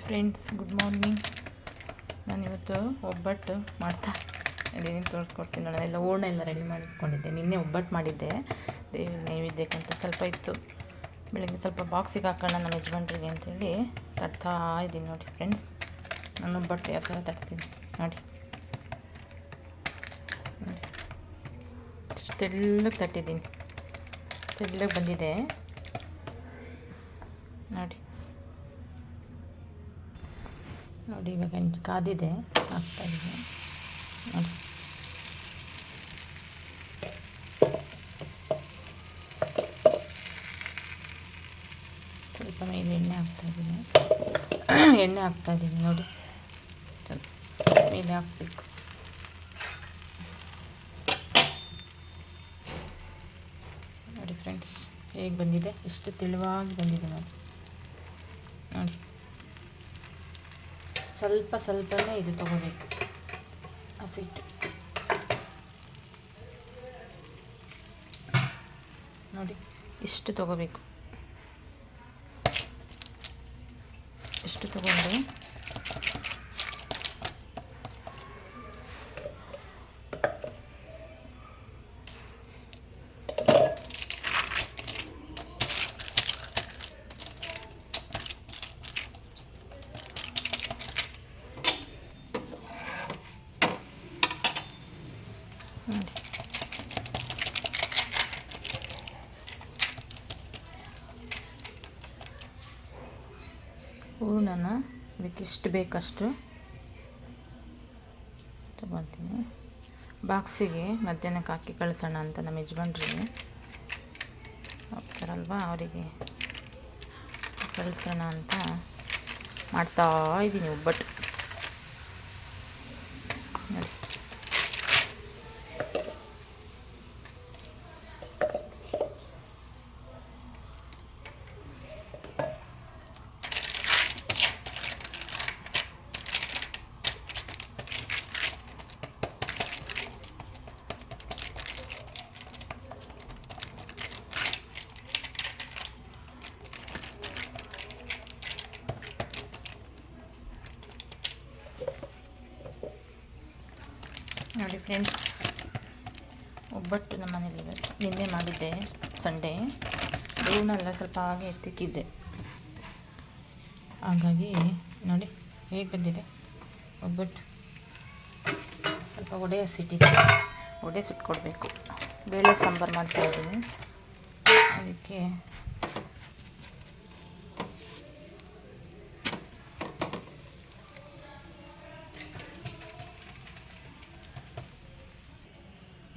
Friends, good morning. ನಾನಿವತ್ತು ಒಬ್ಬಟ್ಟು ಮಾಡ್ತಾ ಇದ್ದೀನಿ, ತೋರಿಸ್ಕೊಡ್ತೀನಿ. ನಾನೆಲ್ಲ ಹೂರ್ಣ ಎಲ್ಲ ರೆಡಿ ಮಾಡಿಟ್ಕೊಂಡಿದ್ದೆ. ನಿನ್ನೆ ಒಬ್ಬಟ್ಟು ಮಾಡಿದ್ದೆ ದೇವಿ ನೈವೇದ್ಯಕ್ಕಂತ. ಸ್ವಲ್ಪ ಇತ್ತು, ಬೆಳಗ್ಗೆ ಸ್ವಲ್ಪ ಬಾಕ್ಸಿಗೆ ಹಾಕೋಣ ನಮ್ಮ ಯಜಮಾನ್ರಿಗೆ ಅಂತೇಳಿ ತಟ್ತಾ ಇದ್ದೀನಿ. ನೋಡಿ ಫ್ರೆಂಡ್ಸ್, ನಾನು ಒಬ್ಬಟ್ಟು ಯಾವ ಥರ ತಟ್ತೀನಿ ನೋಡಿ. ತೆಳ್ಳಗೆ ತಟ್ಟಿದ್ದೀನಿ, ತೆಳ್ಳಗೆ ಬಂದಿದೆ ನೋಡಿ. ನೋಡಿ ಇವಾಗ ಕಾದಿದೆ, ಹಾಕ್ತಾಯಿದ್ದೀನಿ ನೋಡಿ. ಸ್ವಲ್ಪ ಮೇಲೆ ಎಣ್ಣೆ ಹಾಕ್ತಾಯಿದ್ದೀನಿ ನೋಡಿ. ಸ್ವಲ್ಪ ಮೇಲೆ ಹಾಕಬೇಕು. ನೋಡಿ ಫ್ರೆಂಡ್ಸ್, ಹೇಗೆ ಬಂದಿದೆ, ಎಷ್ಟು ತೆಳುವಾಗಿ ಬಂದಿದೆ ನೋಡಿ. ನೋಡಿ, ಸ್ವಲ್ಪನೇ ಇದು ತೊಗೋಬೇಕು, ಹಸಿಟ್ಟು ನೋಡಿ. ಇಷ್ಟು ತೊಗೋಬೇಕು, ಇಷ್ಟು ತೊಗೊಂಡು ನೋಡಿ. ಹೂರ್ಣನ ಅದಕ್ಕೆ ಎಷ್ಟು ಬೇಕಷ್ಟು ತಗೊತೀನಿ. ಬಾಕ್ಸಿಗೆ ಮಧ್ಯಾಹ್ನಕ್ಕೆ ಹಾಕಿ ಕಳಿಸೋಣ ಅಂತ ನಮ್ಮ ಯಜಮಾನ್ರಿಗೆ ಹೋಗ್ತಾರಲ್ವ, ಅವರಿಗೆ ಕಳಿಸೋಣ ಅಂತ ಮಾಡ್ತಾ ಇದ್ದೀನಿ ಒಬ್ಬಟ್ಟು ನೋಡಿ. ನೋಡಿ ಫ್ರೆಂಡ್ಸ್, ಒಬ್ಬಟ್ಟು ನಮ್ಮ ಮನೇಲಿ ನಿನ್ನೆ ಮಾಡಿದ್ದೆ, ಸಂಡೇ. ಹೂರ್ಣೆಲ್ಲ ಸ್ವಲ್ಪ ಹಾಗೆ ತಿಕ್ಕಿದ್ದೆ, ಹಾಗಾಗಿ ನೋಡಿ ಹೇಗೆ ಬಂದಿದೆ ಒಬ್ಬಟ್ಟು. ಸ್ವಲ್ಪ ಒಡೆ ಸುಟ್ಕೊಡ್ಬೇಕು. ಬೇಳೆ ಸಾಂಬಾರು ಮಾಡ್ತಾಯಿದ್ದೀನಿ, ಅದಕ್ಕೆ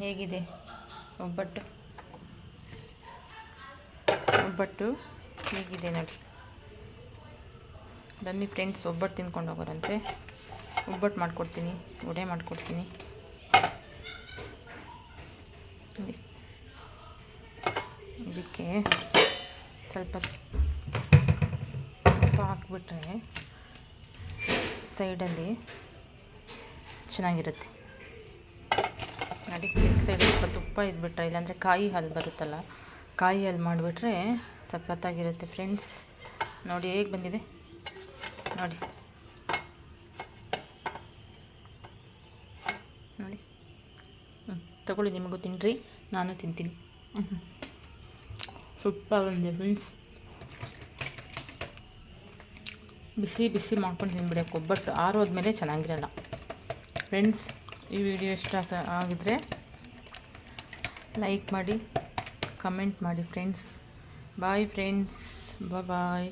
ಹೇಗಿದೆ ಒಬ್ಬಟ್ಟು ಹೇಗಿದೆ ನೋಡಿ. ಬನ್ನಿ ಫ್ರೆಂಡ್ಸ್, ಒಬ್ಬಟ್ಟು ತಿನ್ಕೊಂಡು ಹೋಗೋರಂತೆ. ಒಬ್ಬಟ್ಟು ಮಾಡಿಕೊಡ್ತೀನಿ, ವಡೆ ಮಾಡಿಕೊಡ್ತೀನಿ. ಇದಕ್ಕೆ ಸ್ವಲ್ಪ ತುಪ್ಪ ಹಾಕ್ಬಿಟ್ರೆ ಸೈಡಲ್ಲಿ ಚೆನ್ನಾಗಿರುತ್ತೆ ನೋಡಿ. ಸೈಡ್ ಸ್ವಲ್ಪ ತುಪ್ಪ ಇದ್ಬಿಟ್ರೆ, ಇಲ್ಲಾಂದರೆ ಕಾಯಿ ಹಾಲು ಬರುತ್ತಲ್ಲ, ಕಾಯಿ ಹಾಲು ಮಾಡಿಬಿಟ್ರೆ ಸಖತ್ತಾಗಿರುತ್ತೆ ಫ್ರೆಂಡ್ಸ್. ನೋಡಿ ಹೇಗೆ ಬಂದಿದೆ ನೋಡಿ. ನೋಡಿ, ತಗೊಳ್ಳಿ, ನಿಮಗೂ ತಿನ್ನಿರಿ, ನಾನು ತಿಂತೀನಿ. ಸೂಪರ್ ಬಂದಿದೆ ಫ್ರೆಂಡ್ಸ್. ಬಿಸಿ ಮಾಡ್ಕೊಂಡು ತಿಂದ್ಬಿಡಕ್ಕೆ ಒಬ್ಬಟ್ಟು. ಆರೋದ್ಮೇಲೆ ಚೆನ್ನಾಗಿರಲ್ಲ ಫ್ರೆಂಡ್ಸ್. ಈ ವಿಡಿಯೋ ಇಷ್ಟ ಆಗಿದ್ರೆ ಲೈಕ್ ಮಾಡಿ, ಕಮೆಂಟ್ ಮಾಡಿ ಫ್ರೆಂಡ್ಸ್. ಬಾಯ್ ಫ್ರೆಂಡ್ಸ್, ಬಾಯ್.